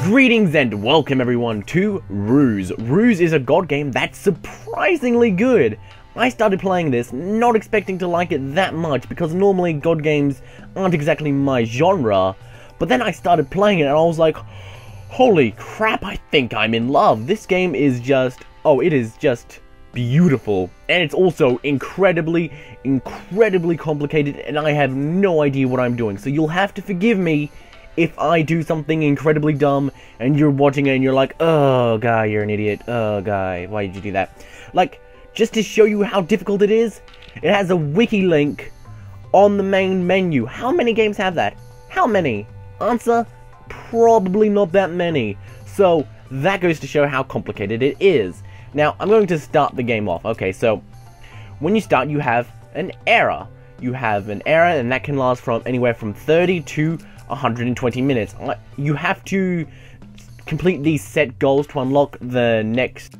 Greetings and welcome everyone to Reus. Reus is a god game that's surprisingly good. I started playing this not expecting to like it that much because normally god games aren't exactly my genre, but then I started playing it and I was like, holy crap, I think I'm in love. This game is just, it is just beautiful, and it's also incredibly complicated, and I have no idea what I'm doing, so you'll have to forgive me if I do something incredibly dumb and you're watching it and you're like, oh guy, you're an idiot, oh guy, why did you do that? Like, just to show you how difficult it is, it has a wiki link on the main menu. How many games have that? How many? Answer, probably not that many. So that goes to show how complicated it is. Now, I'm going to start the game off. Okay, so when you start, you have an era. You have an era, and that can last from anywhere from 30 to 120 minutes. You have to complete these set goals to unlock the next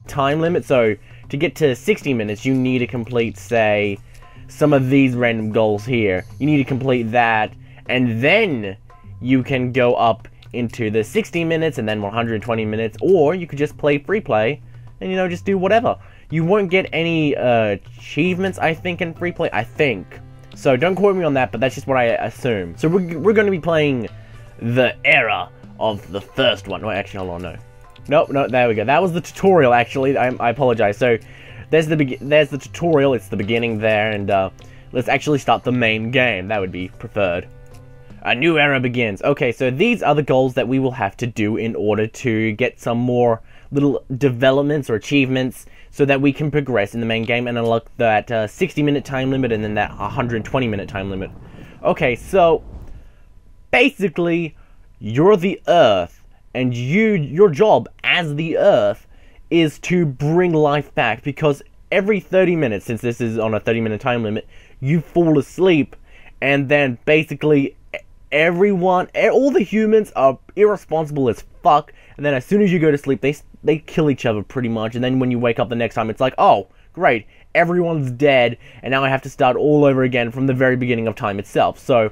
time limit. So to get to 60 minutes, you need to complete, say, some of these random goals here. You need to complete that, and then you can go up into the 60 minutes and then 120 minutes, or you could just play free play and, you know, just do whatever. You won't get any achievements, I think, in free play, I think. So don't quote me on that, but that's just what I assume. So we're going to be playing the era of the first one. Wait, actually, hold on, no, there we go. That was the tutorial, actually. I apologize. So there's the tutorial. It's the beginning there, and let's actually start the main game. That would be preferred. A new era begins. Okay, so these are the goals that we will have to do in order to get some more little developments or achievements so that we can progress in the main game and unlock that 60-minute time limit and then that 120-minute time limit. Okay, so basically, you're the Earth, and your job as the Earth is to bring life back, because every 30 minutes, since this is on a 30-minute time limit, you fall asleep, and then basically all the humans are irresponsible as fuck, and then as soon as you go to sleep, they kill each other pretty much, and then when you wake up the next time, it's like, oh, great, everyone's dead, and now I have to start all over again from the very beginning of time itself. So,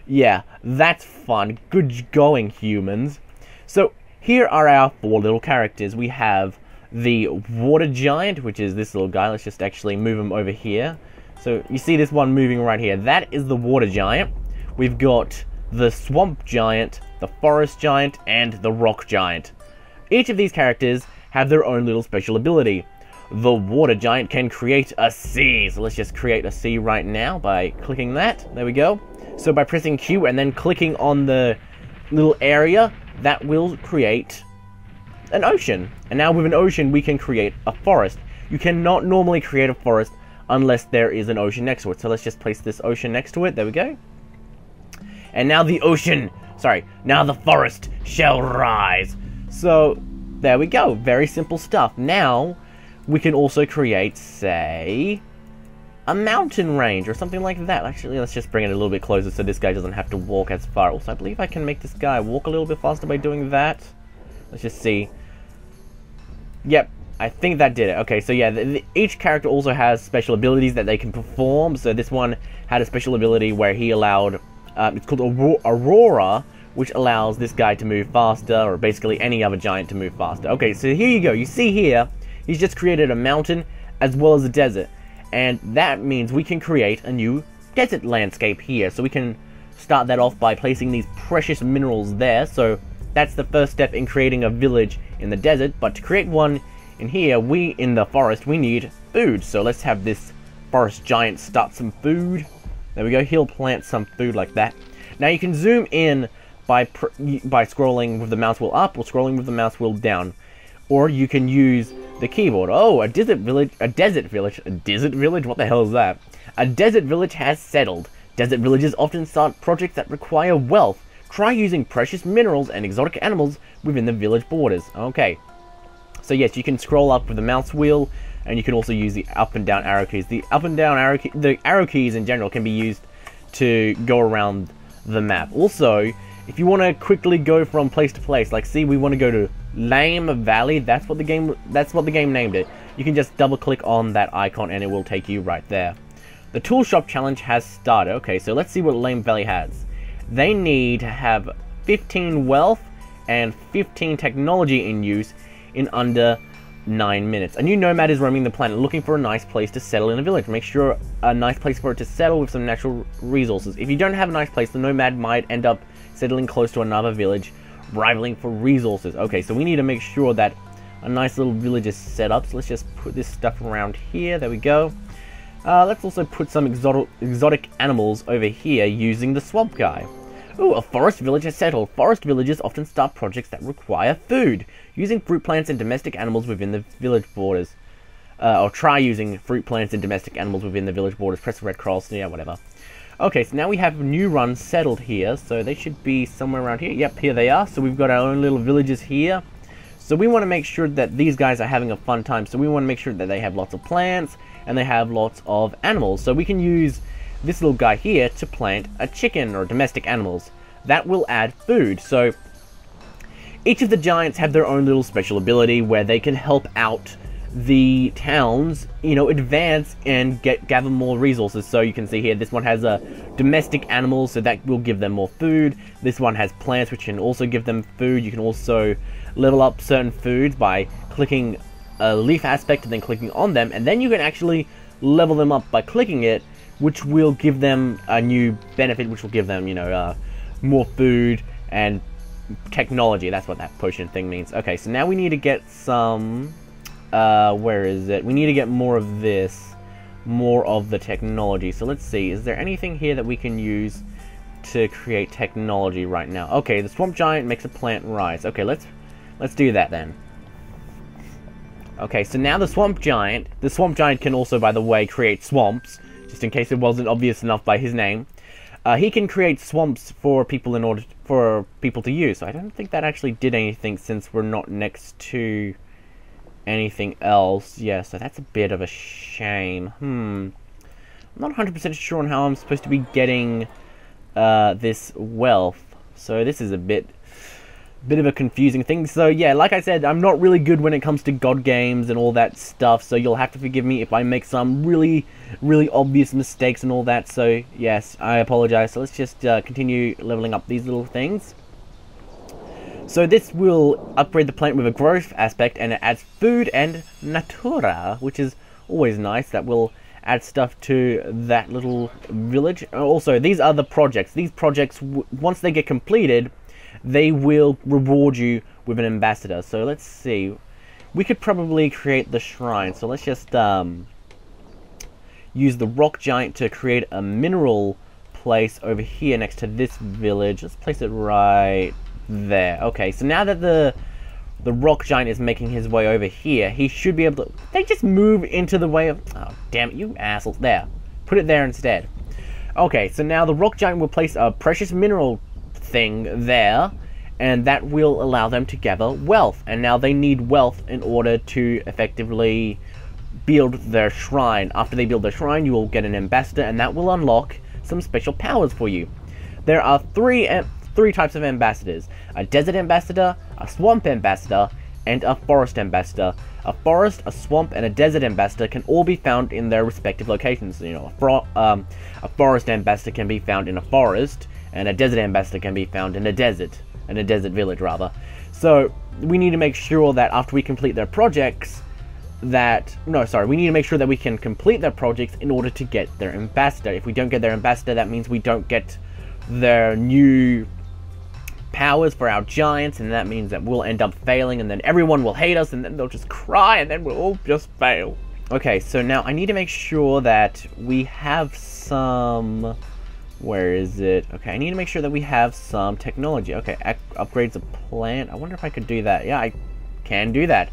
yeah, that's fun. Good going, humans. So, here are our four little characters. We have the water giant, which is this little guy. Let's just actually move him over here. So, you see this one moving right here. That is the water giant. We've got the swamp giant, the forest giant, and the rock giant. Each of these characters have their own little special ability. The water giant can create a sea. So let's just create a sea right now by clicking that. There we go. So by pressing Q and then clicking on the little area, that will create an ocean. And now with an ocean, we can create a forest. You cannot normally create a forest unless there is an ocean next to it. So let's just place this ocean next to it. There we go. And now now the forest shall rise. So, there we go. Very simple stuff. Now, we can also create, say, a mountain range or something like that. Actually, let's just bring it a little bit closer so this guy doesn't have to walk as far. Also, I believe I can make this guy walk a little bit faster by doing that. Let's just see. Yep, I think that did it. Okay, so yeah, each character also has special abilities that they can perform. So this one had a special ability where he allowed... it's called Aurora, which allows this guy to move faster, or basically any other giant to move faster. Okay, so here you go. You see here, he's just created a mountain as well as a desert. And that means we can create a new desert landscape here. So we can start that off by placing these precious minerals there. So that's the first step in creating a village in the desert. But to create one in here, in the forest, we need food. So let's have this forest giant start some food. There we go, he'll plant some food like that. Now you can zoom in by scrolling with the mouse wheel up or scrolling with the mouse wheel down. Or you can use the keyboard. Oh, a desert village, what the hell is that? A desert village has settled. Desert villages often start projects that require wealth. Try using precious minerals and exotic animals within the village borders. Okay. So yes, you can scroll up with the mouse wheel, and you can also use the up and down arrow keys. The up and down arrow keys in general can be used to go around the map. Also, if you want to quickly go from place to place, like see, we want to go to Lame Valley. That's what the game named it. You can just double click on that icon and it will take you right there. The tool shop challenge has started. Okay, so let's see what Lame Valley has. They need to have 15 wealth and 15 technology in use in under 9 minutes. A new nomad is roaming the planet looking for a nice place to settle in a village. Make sure a nice place for it to settle with some natural resources. If you don't have a nice place, the nomad might end up settling close to another village, rivaling for resources. Okay, so we need to make sure that a nice little village is set up. So let's just put this stuff around here. There we go. Let's also put some exotic animals over here using the swamp guy. Ooh, a forest village has settled. Forest villages often start projects that require food. Using fruit plants and domestic animals within the village borders. Or try using fruit plants and domestic animals within the village borders. Press the red cross. Yeah, whatever. Okay, so now we have new runs settled here. So they should be somewhere around here. Yep, here they are. So we've got our own little villages here. So we want to make sure that these guys are having a fun time. So we want to make sure that they have lots of plants and they have lots of animals. So we can use this little guy here to plant a chicken or domestic animals. That will add food. So each of the giants have their own little special ability where they can help out the towns, you know, advance and gather more resources. So you can see here, this one has a domestic animals, so that will give them more food. This one has plants, which can also give them food. You can also level up certain foods by clicking a leaf aspect and then clicking on them, and then you can actually level them up by clicking it, which will give them a new benefit, which will give them, you know, more food and technology. That's what that potion thing means. Okay, so now we need to get some, where is it? We need to get more of this, more of the technology. So let's see, is there anything here that we can use to create technology right now? Okay, the swamp giant makes a plant rise. Okay, let's do that then. Okay, so now the swamp giant can also, by the way, create swamps, just in case it wasn't obvious enough by his name. He can create swamps for people in order for people to use. So I don't think that actually did anything since we're not next to anything else. Yeah, so that's a bit of a shame. I'm not 100% sure on how I'm supposed to be getting this wealth. So this is a bit of a confusing thing. So yeah, like I said, I'm not really good when it comes to god games and all that stuff, so you'll have to forgive me if I make some really obvious mistakes and all that. So yes, I apologize. So let's just continue leveling up these little things. So this will upgrade the plant with a growth aspect, and it adds food and natura, which is always nice. That will add stuff to that little village. Also, these are the projects. These projects, once they get completed, they will reward you with an ambassador. So let's see. We could probably create the shrine. So let's just use the rock giant to create a mineral place over here next to this village. Let's place it right there. Okay, so now that the rock giant is making his way over here, he should be able to... They just move into the way of... Oh, damn it, you assholes. There. Put it there instead. Okay, so now the rock giant will place a precious mineral thing there, and that will allow them to gather wealth. And now they need wealth in order to effectively build their shrine. After they build their shrine, you will get an ambassador, and that will unlock some special powers for you. There are three types of ambassadors: a desert ambassador, a swamp ambassador, and a forest ambassador. A forest, a swamp, and a desert ambassador can all be found in their respective locations. You know, a forest ambassador can be found in a forest, and a desert ambassador can be found in a desert village, rather. So we need to make sure that after we complete their projects, we need to make sure that we can complete their projects in order to get their ambassador. If we don't get their ambassador, that means we don't get their new powers for our giants, and that means that we'll end up failing, and then everyone will hate us, and then they'll just cry, and then we'll all just fail. Okay, so now I need to make sure that we have some... Where is it? Okay, I need to make sure that we have some technology. Okay, upgrades a plant. I wonder if I could do that. Yeah, I can do that.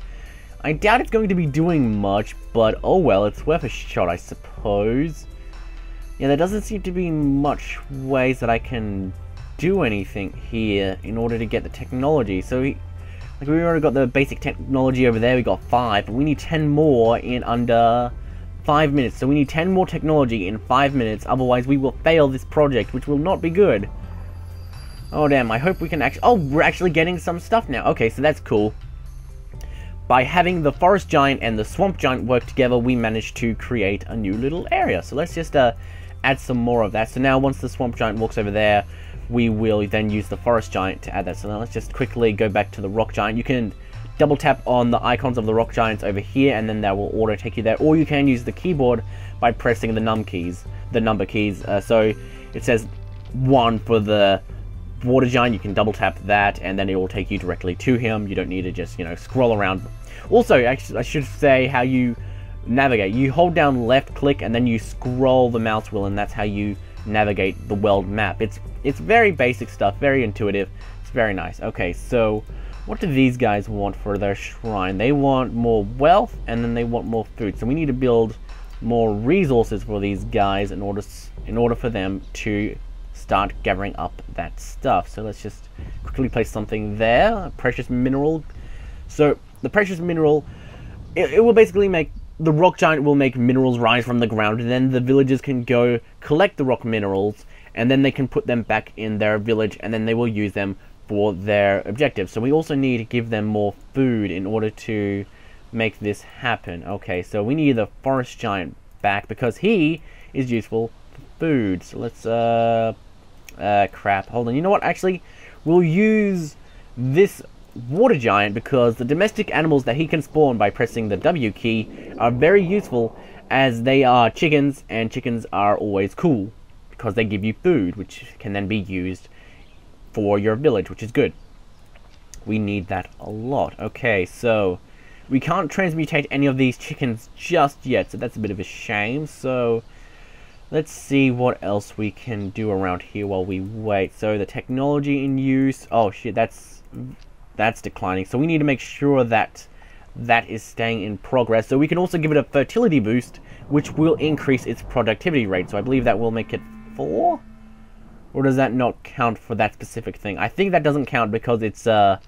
I doubt it's going to be doing much, but oh well, it's worth a shot, I suppose. Yeah, there doesn't seem to be much ways that I can do anything here in order to get the technology. So we already got the basic technology over there. We got 5, but we need 10 more in under 5 minutes. So we need 10 more technology in 5 minutes, otherwise we will fail this project, which will not be good. Oh damn, I hope we can actually... Oh, we're actually getting some stuff now. Okay, so that's cool. By having the forest giant and the swamp giant work together, we managed to create a new little area. So let's just add some more of that. So now once the swamp giant walks over there, we will then use the forest giant to add that. So now let's just quickly go back to the rock giant. You can double tap on the icons of the rock giants over here, and then that will auto take you there. Or you can use the keyboard by pressing the number keys. So it says 1 for the water giant. You can double tap that, and then it will take you directly to him. You don't need to just, scroll around. Also, actually, I should say how you navigate. You hold down left click, and then you scroll the mouse wheel, and that's how you navigate the world map. It's very basic stuff, very intuitive. It's very nice. Okay, so what do these guys want for their shrine? They want more wealth, and then they want more food. So we need to build more resources for these guys in order for them to start gathering up that stuff. So let's just quickly place something there. A precious mineral. So the precious mineral, it will basically make the rock giant will make minerals rise from the ground, and then the villagers can go collect the rock minerals, and then they can put them back in their village, and then they will use them for their objectives. So we also need to give them more food in order to make this happen. Okay, so we need the forest giant back because he is useful for food. So let's crap, hold on. You know what, actually, we'll use this water giant because the domestic animals that he can spawn by pressing the W key are very useful, as they are chickens, and chickens are always cool because they give you food, which can then be used for your village, which is good. We need that a lot. Okay, so we can't transmutate any of these chickens just yet, so that's a bit of a shame. So let's see what else we can do around here while we wait. So the technology in use, oh shit, that's declining. So we need to make sure that that is staying in progress. So we can also give it a fertility boost, which will increase its productivity rate. So I believe that will make it 4? Or does that not count for that specific thing? I think that doesn't count because it's a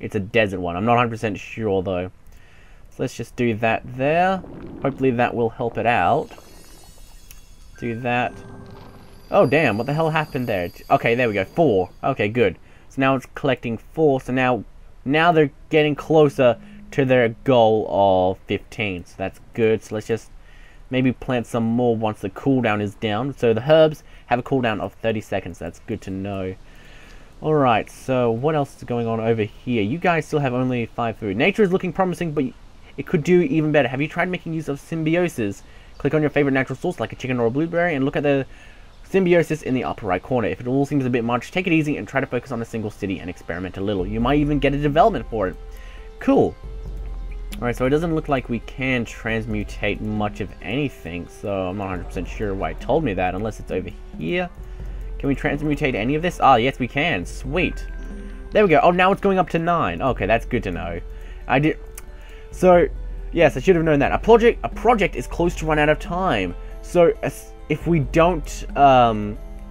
desert one. I'm not 100% sure though. So let's just do that there. Hopefully that will help it out. Do that. Oh damn, what the hell happened there? Okay, there we go, 4. Okay, good. So now it's collecting 4, so now they're getting closer to their goal of 15. So that's good. So let's just maybe plant some more once the cooldown is down. So the herbs have a cooldown of 30 seconds. That's good to know. Alright, so what else is going on over here? You guys still have only 5 food. Nature is looking promising, but it could do even better. Have you tried making use of symbiosis? Click on your favorite natural source like a chicken or a blueberry and look at the symbiosis in the upper right corner. If it all seems a bit much, take it easy and try to focus on a single city and experiment a little. You might even get a development for it. Cool. Alright, so it doesn't look like we can transmutate much of anything, so I'm not 100% sure why it told me that, unless it's over here. Can we transmutate any of this? Ah, yes we can. Sweet. There we go. Oh, now it's going up to 9. Okay, that's good to know. So, yes, I should have known that. A project is close to run out of time. So, if we don't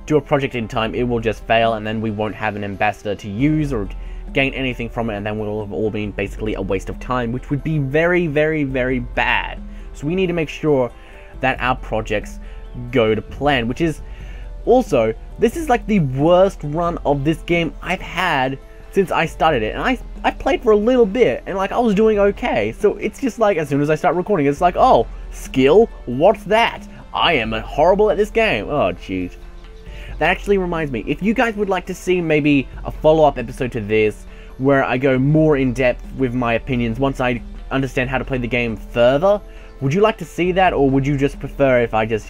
do a project in time, it will just fail, and then we won't have an ambassador to use or gain anything from it, and then we'll have all been basically a waste of time, which would be very, very, very bad. So we need to make sure that our projects go to plan, which is also, this is like the worst run of this game I've had since I started it, and I played for a little bit, and like I was doing okay. So it's just like, as soon as I start recording, it's like, oh, skill? What's that? I am horrible at this game. Oh, jeez. That actually reminds me, if you guys would like to see maybe a follow-up episode to this, where I go more in depth with my opinions once I understand how to play the game further, would you like to see that, or would you just prefer if I just,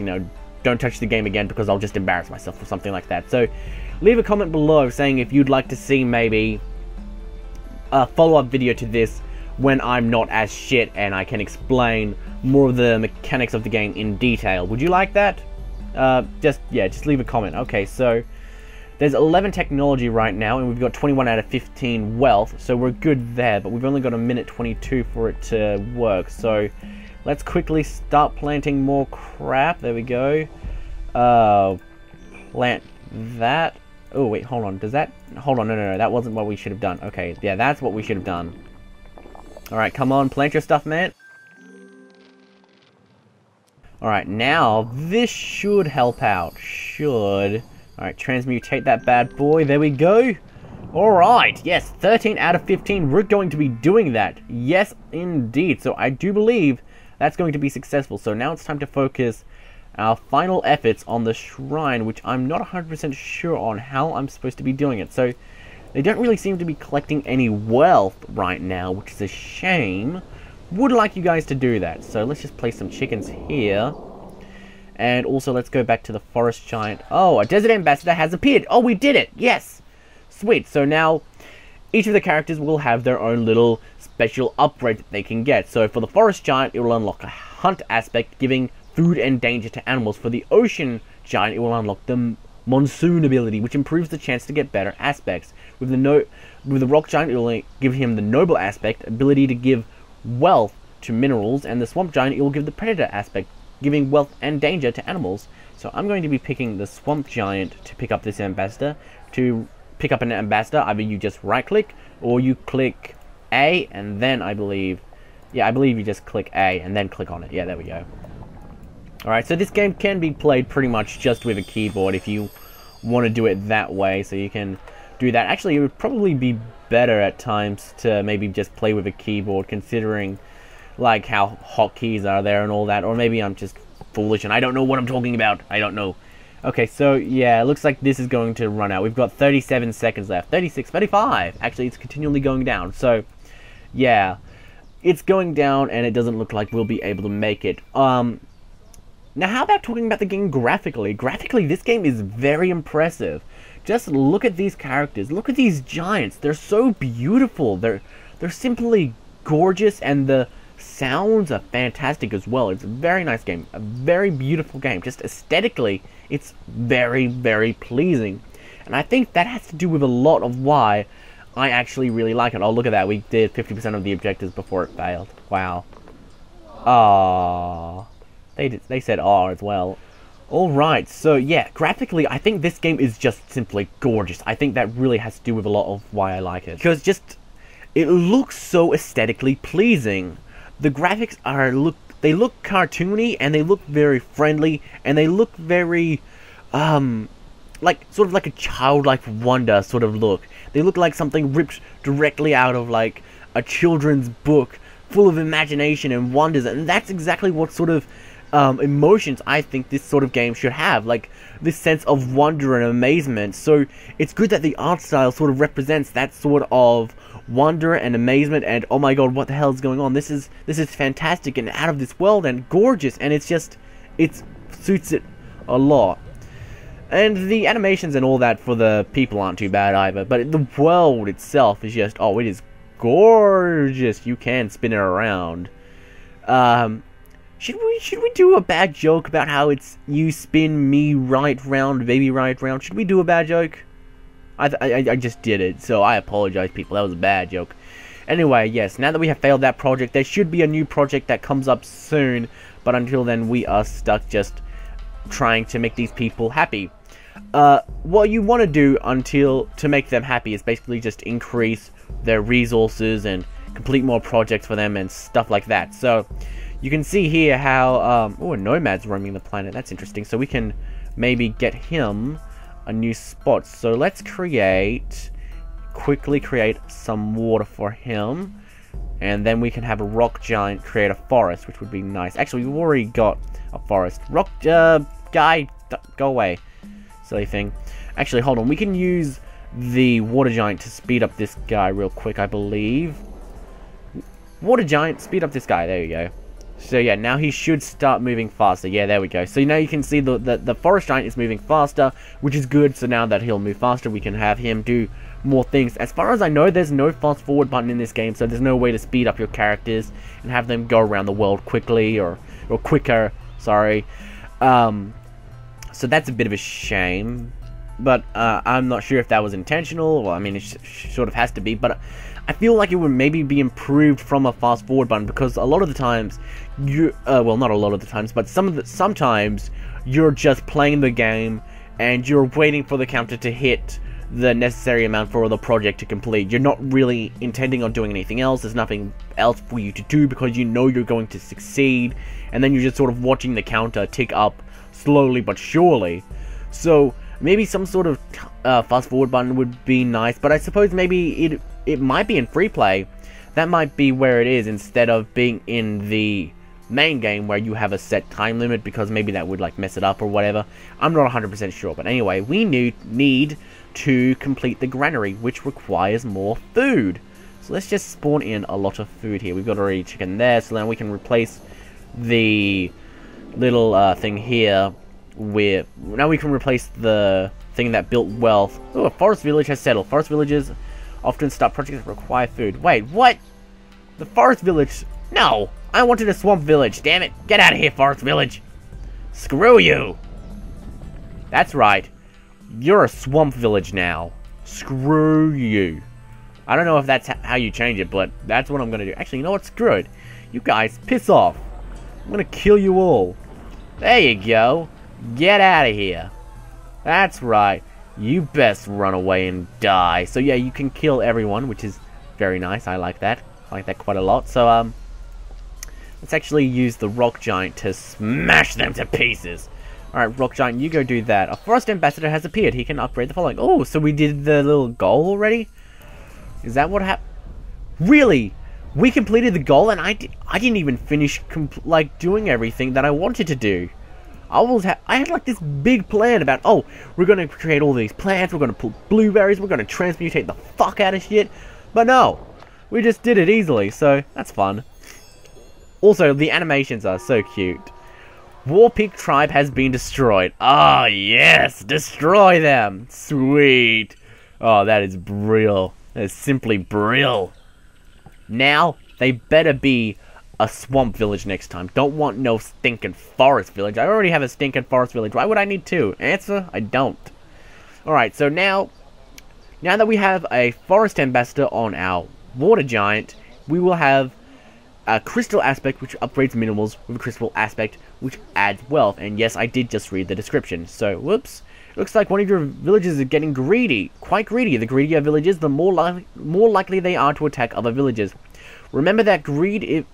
don't touch the game again because I'll just embarrass myself or something like that? So, leave a comment below saying if you'd like to see maybe a follow-up video to this when I'm not as shit and I can explain more of the mechanics of the game in detail. Would you like that? Just leave a comment. Okay, so there's 11 technology right now, and we've got 21 out of 15 wealth, so we're good there, but we've only got a minute 22 for it to work. So let's quickly start planting more crap. There we go. Plant that. Oh wait, hold on. Hold on, no, that wasn't what we should have done. Okay, yeah, that's what we should have done. Alright, come on, plant your stuff, man. Alright, now, this should help out. Alright, transmutate that bad boy. There we go. Alright, yes, 13 out of 15. We're going to be doing that. Yes, indeed. So I do believe that's going to be successful. So now it's time to focus our final efforts on the shrine, which I'm not 100% sure on how I'm supposed to be doing it. So they don't really seem to be collecting any wealth right now, which is a shame. Would like you guys to do that. So let's just place some chickens here. And also let's go back to the forest giant. Oh, a desert ambassador has appeared. Oh, we did it. Yes. Sweet. So now each of the characters will have their own little special upgrade that they can get. So for the forest giant, it will unlock a hunt aspect, giving food and danger to animals. For the ocean giant, it will unlock the monsoon ability, which improves the chance to get better aspects. With the rock giant, it will give him the noble aspect, ability to give wealth to minerals, and the swamp giant, it will give the predator aspect, giving wealth and danger to animals. So I'm going to be picking the swamp giant to pick up this ambassador. To pick up an ambassador, either you just right click or you click A, and then I believe you just click A and then click on it. Yeah, there we go. Alright, so this game can be played pretty much just with a keyboard if you want to do it that way, so you can do that. Actually, it would probably be better at times to maybe just play with a keyboard, considering like how hotkeys are there and all that. Or maybe I'm just foolish and I don't know what I'm talking about. I don't know. Okay, so yeah, it looks like this is going to run out. We've got 37 seconds left. 36, 35. Actually, it's continually going down. So yeah, it's going down and it doesn't look like we'll be able to make it. Now, how about talking about the game graphically? Graphically, this game is very impressive. Just look at these characters. Look at these giants. They're so beautiful. They're simply gorgeous, and the sounds are fantastic as well. It's a very nice game. A very beautiful game. Just aesthetically, it's very, very pleasing. And I think that has to do with a lot of why I actually really like it. Oh, look at that. We did 50% of the objectives before it failed. Wow. Aww. They said "ah" as well. Alright, so yeah, graphically, I think this game is just simply gorgeous. I think that really has to do with a lot of why I like it. Because it looks so aesthetically pleasing. The graphics they look cartoony, and they look very friendly, and they look very, sort of like a childlike wonder sort of look. They look like something ripped directly out of, like, a children's book, full of imagination and wonders, and that's exactly what sort of emotions I think this sort of game should have, like this sense of wonder and amazement. So it's good that the art style sort of represents that sort of wonder and amazement and oh my god, what the hell is going on? This is fantastic and out of this world and gorgeous, and it suits it a lot. And the animations and all that for the people aren't too bad either, but the world itself is just, oh, it is gorgeous. You can spin it around. Should we do a bad joke about how it's you spin me right round, baby right round? Should we do a bad joke? I just did it, so I apologize, people. That was a bad joke. Anyway, yes, now that we have failed that project, there should be a new project that comes up soon, but until then, we are stuck just trying to make these people happy. What you want to do to make them happy is basically just increase their resources and complete more projects for them and stuff like that. So you can see here how, oh, a nomad's roaming the planet. That's interesting. So we can maybe get him a new spot. So let's quickly create some water for him. And then we can have a rock giant create a forest, which would be nice. Actually, we've already got a forest. Rock, guy, go away. Silly thing. Actually, hold on. We can use the water giant to speed up this guy real quick, I believe. Water giant, speed up this guy. There you go. So yeah, now he should start moving faster. Yeah, there we go. So now you can see the forest giant is moving faster, which is good. So now that he'll move faster, we can have him do more things. As far as I know, there's no fast forward button in this game, so there's no way to speed up your characters and have them go around the world quickly or quicker. Sorry. So that's a bit of a shame. But I'm not sure if that was intentional. Well, I mean, it sort of has to be, but I feel like it would maybe be improved from a fast forward button, because a lot of the times well, not a lot of the times, but sometimes you're just playing the game and you're waiting for the counter to hit the necessary amount for the project to complete. You're not really intending on doing anything else. There's nothing else for you to do because you know you're going to succeed, and then you're just sort of watching the counter tick up slowly but surely. So maybe some sort of fast forward button would be nice, but I suppose maybe it might be in free play. That might be where it is, instead of being in the main game where you have a set time limit, because maybe that would like mess it up or whatever. I'm not 100% sure, but anyway, we need to complete the granary, which requires more food. So let's just spawn in a lot of food here. We've got already chicken there, so then we can replace the little thing here with... Now we can replace the thing that built wealth. Oh, a forest village has settled. Forest villages often start projects that require food. Wait, what? The forest village? No! I wanted a swamp village, damn it! Get out of here, forest village! Screw you! That's right. You're a swamp village now. Screw you. I don't know if that's how you change it, but that's what I'm gonna do. Actually, you know what? Screw it. You guys, piss off. I'm gonna kill you all. There you go. Get out of here. That's right. You best run away and die. So yeah, you can kill everyone, which is very nice. I like that. I like that quite a lot. So, let's actually use the rock giant to smash them to pieces. Alright, rock giant, you go do that. A forest ambassador has appeared. He can upgrade the following. Oh, so we did the little goal already? Is that what happened? Really? We completed the goal and I didn't even finish like doing everything that I wanted to do. I had like this big plan about, oh, we're gonna create all these plants, we're gonna pull blueberries, we're gonna transmutate the fuck out of shit. But no, we just did it easily, so that's fun. Also, the animations are so cute. War Pig tribe has been destroyed. Ah, yes, destroy them. Sweet. Oh, that is brilliant. That is simply brilliant. Now, they better be a swamp village next time. Don't want no stinking forest village. I already have a stinking forest village. Why would I need two? Answer, I don't. Alright, so now that we have a forest ambassador on our water giant, we will have a crystal aspect which upgrades minerals with a crystal aspect which adds wealth. And yes, I did just read the description. So, whoops. Looks like one of your villages is getting greedy. Quite greedy. The greedier villages, the more likely they are to attack other villages. Remember that greed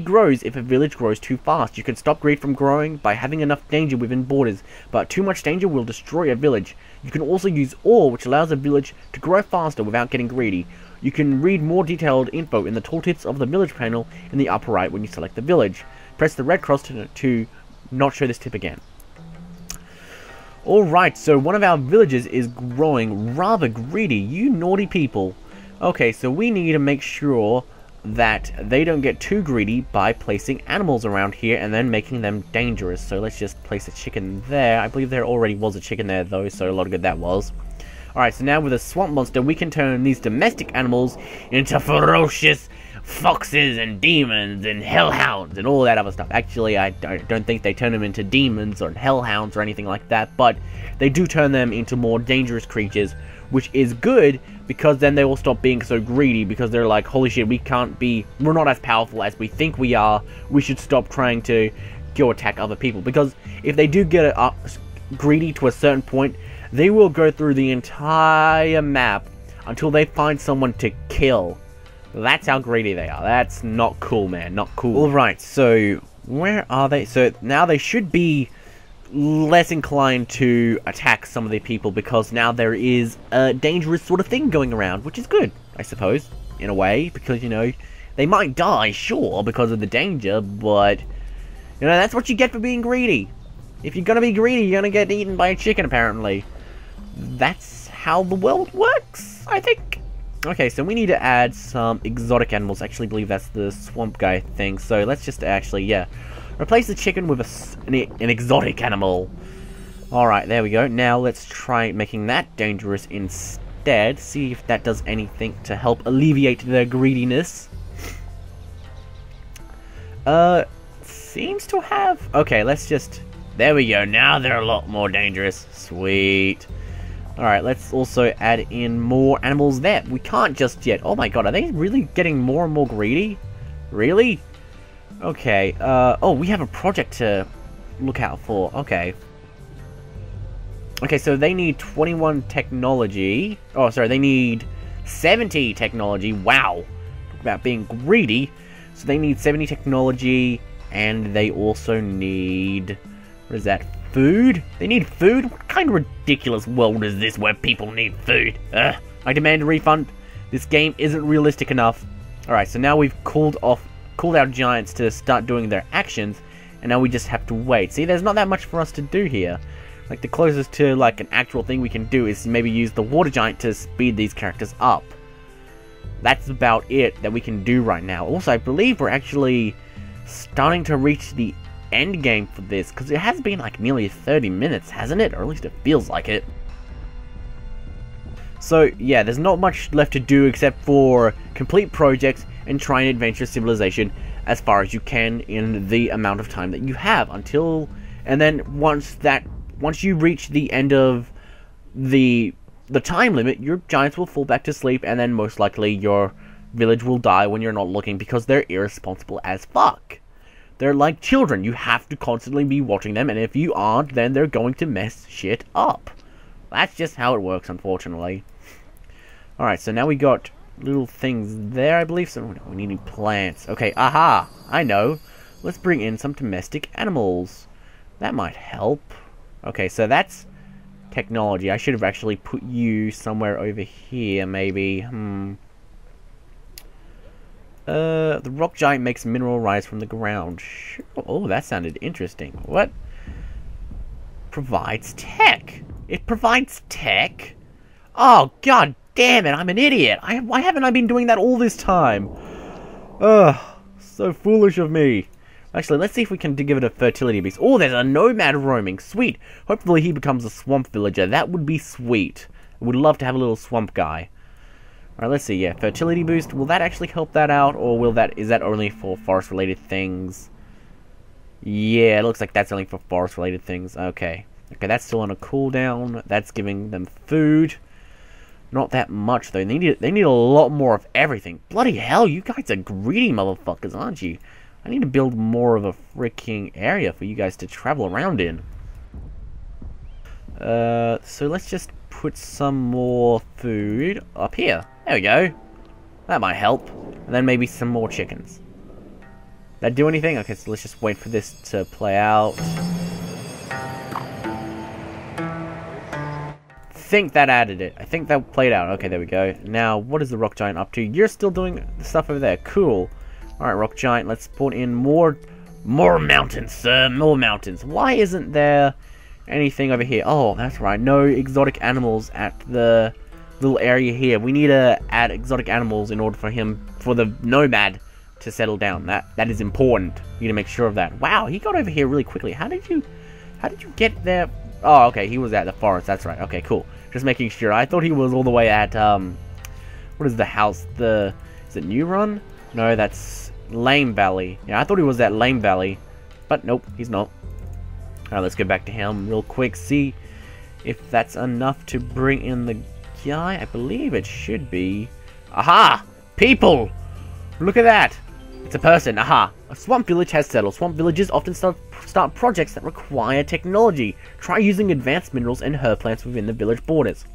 grows if a village grows too fast. You can stop greed from growing by having enough danger within borders, but too much danger will destroy a village. You can also use ore, which allows a village to grow faster without getting greedy. You can read more detailed info in the tooltips of the village panel in the upper right when you select the village. Press the red cross to not show this tip again. Alright, so one of our villages is growing rather greedy. You naughty people. Okay, so we need to make sure that they don't get too greedy by placing animals around here and then making them dangerous. So let's just place a chicken there. I believe there already was a chicken there though, so a lot of good that was. Alright, so now with a swamp monster, we can turn these domestic animals into ferocious foxes and demons and hellhounds and all that other stuff. Actually, I don't think they turn them into demons or hellhounds or anything like that, but they do turn them into more dangerous creatures, which is good because then they will stop being so greedy, because they're like, holy shit, we're not as powerful as we think we are. We should stop trying to go attack other people, because if they do get greedy to a certain point, they will go through the entire map until they find someone to kill. That's how greedy they are. That's not cool, man. Not cool. Alright, so where are they? So now they should be less inclined to attack some of the people, because now there is a dangerous sort of thing going around, which is good, I suppose, in a way, because, you know, they might die, sure, because of the danger, but, you know, that's what you get for being greedy. If you're gonna be greedy, you're gonna get eaten by a chicken, apparently. That's how the world works, I think. Okay, so we need to add some exotic animals. I actually believe that's the swamp guy thing. So let's just actually, yeah, replace the chicken with an exotic animal. Alright, there we go. Now let's try making that dangerous instead. See if that does anything to help alleviate their greediness. Seems to have. Okay, let's just... There we go. Now they're a lot more dangerous. Sweet. Alright, let's also add in more animals there. We can't just yet. Oh my god, are they really getting more and more greedy? Really? Okay, oh, we have a project to look out for. Okay. Okay, so they need 21 technology. Oh, sorry, they need 70 technology. Wow. Talk about being greedy. So they need 70 technology, and they also need... What is that? Food? They need food? What kind of ridiculous world is this where people need food? I demand a refund. This game isn't realistic enough. Alright, so now we've cooled called our giants to start doing their actions, and now we just have to wait. See, there's not that much for us to do here. Like, the closest to, like, an actual thing we can do is maybe use the water giant to speed these characters up. That's about it that we can do right now. Also, I believe we're actually starting to reach the end game for this, because it has been, like, nearly 30 minutes, hasn't it? Or at least it feels like it. So, yeah, there's not much left to do except for complete projects and try and advance your civilization as far as you can in the amount of time that you have until, and then once you reach the end of the time limit, your giants will fall back to sleep, and then most likely your village will die when you're not looking because they're irresponsible as fuck. They're like children. You have to constantly be watching them, and if you aren't, then they're going to mess shit up. That's just how it works, unfortunately. Alright, so now we got little things there, I believe. So we need plants. Okay, aha! I know. Let's bring in some domestic animals. That might help. Okay, so that's technology. I should have actually put you somewhere over here, maybe. The rock giant makes mineral rise from the ground. Sure. Oh, that sounded interesting. What? Provides tech. It provides tech? Oh, god damn it, I'm an idiot. Why haven't I been doing that all this time? Ugh, so foolish of me. Actually, let's see if we can give it a fertility boost. Oh, there's a nomad roaming. Sweet. Hopefully he becomes a swamp villager. That would be sweet. I would love to have a little swamp guy. Alright, let's see. Yeah, fertility boost. Will that actually help that out? Or is that only for forest-related things? Yeah, it looks like that's only for forest-related things. Okay. Okay, that's still on a cooldown. That's giving them food. Not that much, though. They need a lot more of everything. Bloody hell, you guys are greedy motherfuckers, aren't you? I need to build more of a freaking area for you guys to travel around in. So let's just put some more food up here. There we go. That might help. And then maybe some more chickens. That do anything? Okay, so let's just wait for this to play out. I think that added it. I think that played out. Okay, there we go. Now, what is the rock giant up to? You're still doing the stuff over there. Cool. Alright, rock giant, let's put in more mountains, sir. More mountains. Why isn't there anything over here? Oh, that's right. No exotic animals at the little area here. We need to add exotic animals in order for the nomad to settle down. That is important. You need to make sure of that. Wow, he got over here really quickly. How did you get there? Oh, okay, he was at the forest. That's right. Okay, cool. Just making sure. I thought he was all the way at what is the house? Is it New Run? No, that's Lame Valley. Yeah, I thought he was at Lame Valley, but nope, he's not. Alright, let's go back to him real quick. See if that's enough to bring in the guy. I believe it should be. Aha! People! Look at that! It's a person. Aha! A swamp village has settled. Swamp villages often start projects that require technology. Try using advanced minerals and herb plants within the village borders.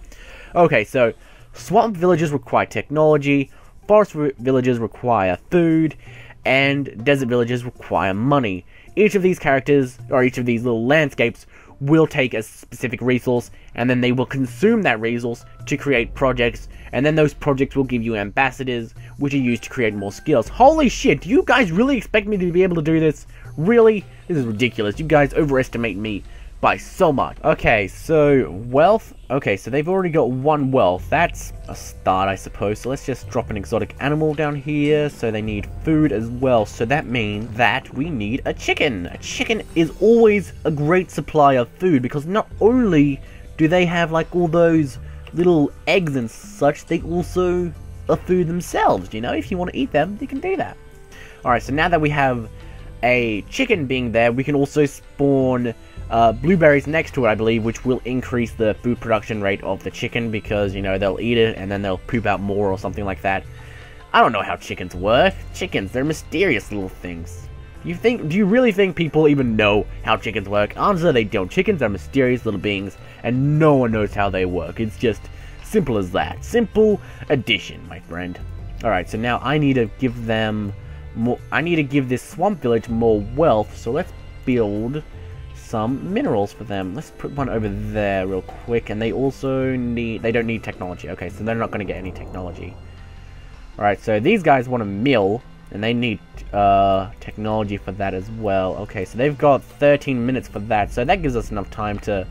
Okay, so swamp villages require technology, forest villages require food, and desert villages require money. Each of these characters, or each of these little landscapes, will take a specific resource, and then they will consume that resource to create projects, and then those projects will give you ambassadors, which are used to create more skills. Holy shit, do you guys really expect me to be able to do this? Really? This is ridiculous. You guys overestimate me by so much. Okay, so wealth. Okay, so they've already got one wealth. That's a start, I suppose. So let's just drop an exotic animal down here. So they need food as well. So that means that we need a chicken. A chicken is always a great supply of food because not only do they have like all those little eggs and such, they also are food themselves. You know, if you want to eat them, you can do that. Alright, so now that we have a chicken being there, we can also spawn blueberries next to it, I believe, which will increase the food production rate of the chicken because, you know, they'll eat it and then they'll poop out more or something like that. I don't know how chickens work. Chickens, they're mysterious little things. Do you really think people even know how chickens work? Answer, they don't. Chickens are mysterious little beings and no one knows how they work. It's just simple as that. Simple addition, my friend. Alright, so now I need to give them more. I need to give this swamp village more wealth, so let's build some minerals for them. Let's put one over there real quick, and they don't need technology. Okay, so they're not going to get any technology. Alright, so these guys want a mill. And they need technology for that as well. Okay, so they've got 13 minutes for that, so that gives us enough time to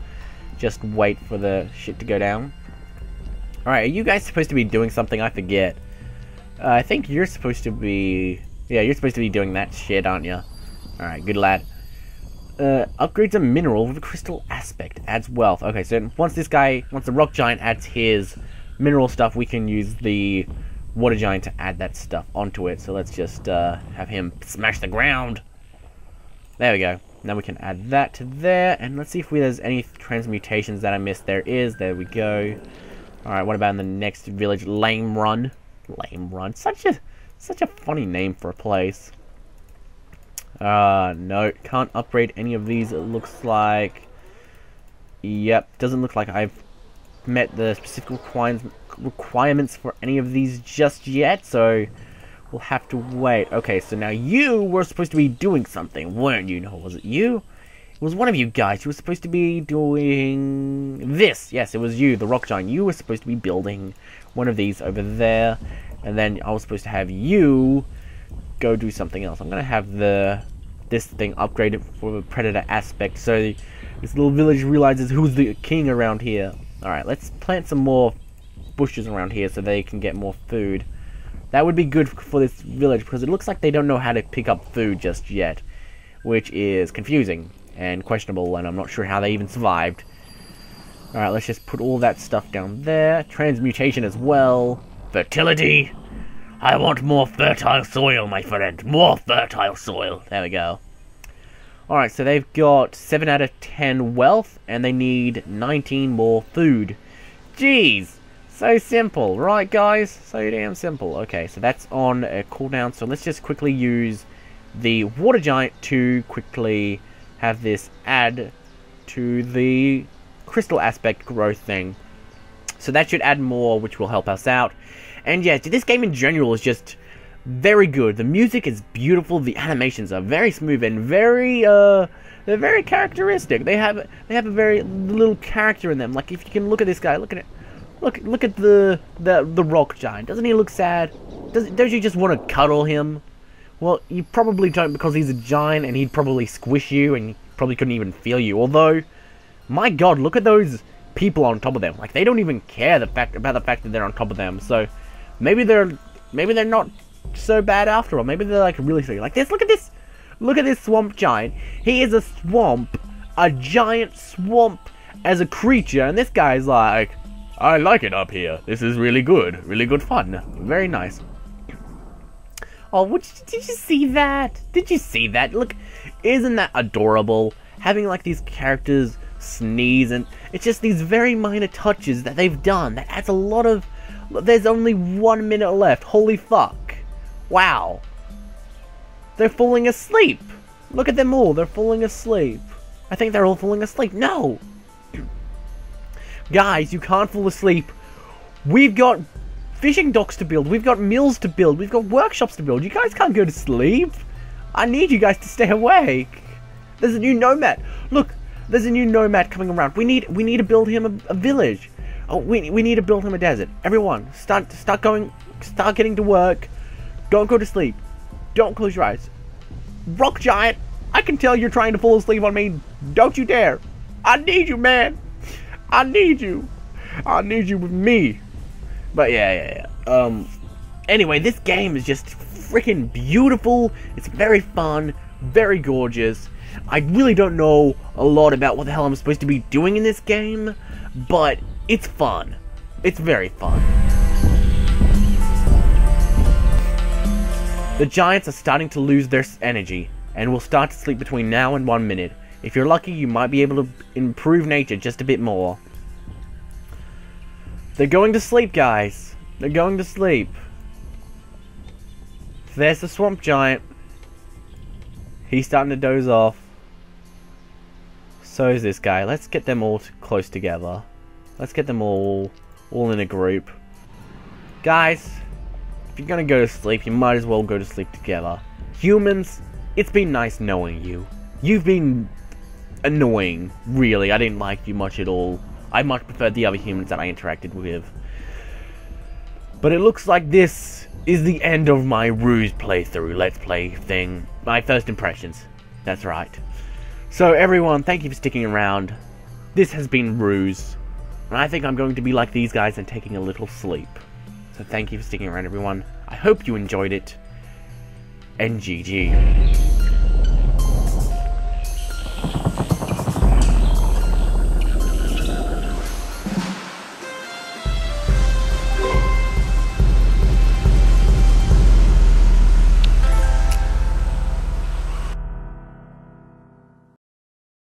just wait for the shit to go down. Alright, are you guys supposed to be doing something? I forget. I think you're supposed to be... Yeah, you're supposed to be doing that shit, aren't you? Alright, good lad. Upgrades a mineral with a crystal aspect. Adds wealth. Okay, so once the rock giant adds his mineral stuff, we can use the water giant to add that stuff onto it. So let's just have him smash the ground. There we go. Now we can add that to there, and let's see if there's any transmutations that I missed. There is. There we go. Alright, what about in the next village? Lame Run. Lame Run. Such a funny name for a place. No, can't upgrade any of these, it looks like. Yep, doesn't look like I've met the specific requirements for any of these just yet, so we'll have to wait. Okay, so now you were supposed to be doing something, weren't you? No, was it you? It was one of you guys. You were supposed to be doing this. Yes, it was you, the rock giant. You were supposed to be building one of these over there, and then I was supposed to have you go do something else. I'm gonna have this thing upgraded for the predator aspect, so this little village realizes who's the king around here. Alright, let's plant some more bushes around here so they can get more food. That would be good for this village, because it looks like they don't know how to pick up food just yet, which is confusing and questionable, and I'm not sure how they even survived. Alright, let's just put all that stuff down there. Transmutation as well. Fertility! I want more fertile soil, my friend. More fertile soil. There we go. Alright, so they've got 7 out of 10 wealth, and they need 19 more food. Jeez! So simple, right guys? So damn simple. Okay, so that's on a cooldown, so let's just quickly use the water giant to quickly have this add to the crystal aspect growth thing. So that should add more, which will help us out. And yeah, this game in general is just very good. The music is beautiful. The animations are very smooth and very they're very characteristic. They have a very little character in them. Like if you can look at this guy, look at it. Look at the rock giant. Doesn't he look sad? Don't you just want to cuddle him? Well, you probably don't, because he's a giant and he'd probably squish you and he probably couldn't even feel you. Although, my god, look at those people on top of them. Like, they don't even care about the fact that they're on top of them. So maybe they're not so bad after all. Maybe they're like really silly. Like this. Look at this swamp giant. He is a swamp, a giant swamp as a creature, and this guy's like, I like it up here. This is really good fun. Very nice. Oh, did you see that? Did you see that? Look, isn't that adorable? Having like these characters sneeze, and it's just these very minor touches that they've done that adds a lot of. There's only 1 minute left. Holy fuck. Wow. They're falling asleep. Look at them all. They're falling asleep. I think they're all falling asleep. No. Guys, you can't fall asleep. We've got fishing docks to build. We've got mills to build. We've got workshops to build. You guys can't go to sleep. I need you guys to stay awake. There's a new nomad. Look, there's a new nomad coming around. We need to build him a village. Oh, we need to build him a desert. Everyone, start getting to work. Don't go to sleep. Don't close your eyes. Rock giant, I can tell you're trying to fall asleep on me. Don't you dare. I need you, man. I need you. I need you with me. But yeah. Anyway, this game is just freaking beautiful. It's very fun, very gorgeous. I really don't know a lot about what the hell I'm supposed to be doing in this game, but it's fun. It's very fun. The giants are starting to lose their energy, and will start to sleep between now and 1 minute. If you're lucky, you might be able to improve nature just a bit more. They're going to sleep, guys. They're going to sleep. There's the swamp giant. He's starting to doze off. So is this guy. Let's get them all close together. Let's get them all in a group. Guys, if you're gonna go to sleep, you might as well go to sleep together. Humans, it's been nice knowing you. You've been annoying, really. I didn't like you much at all. I much preferred the other humans that I interacted with. But it looks like this is the end of my Reus playthrough, let's play thing. My first impressions. That's right. So everyone, thank you for sticking around. This has been Reus. And I think I'm going to be like these guys and taking a little sleep. So thank you for sticking around, everyone. I hope you enjoyed it. And GG.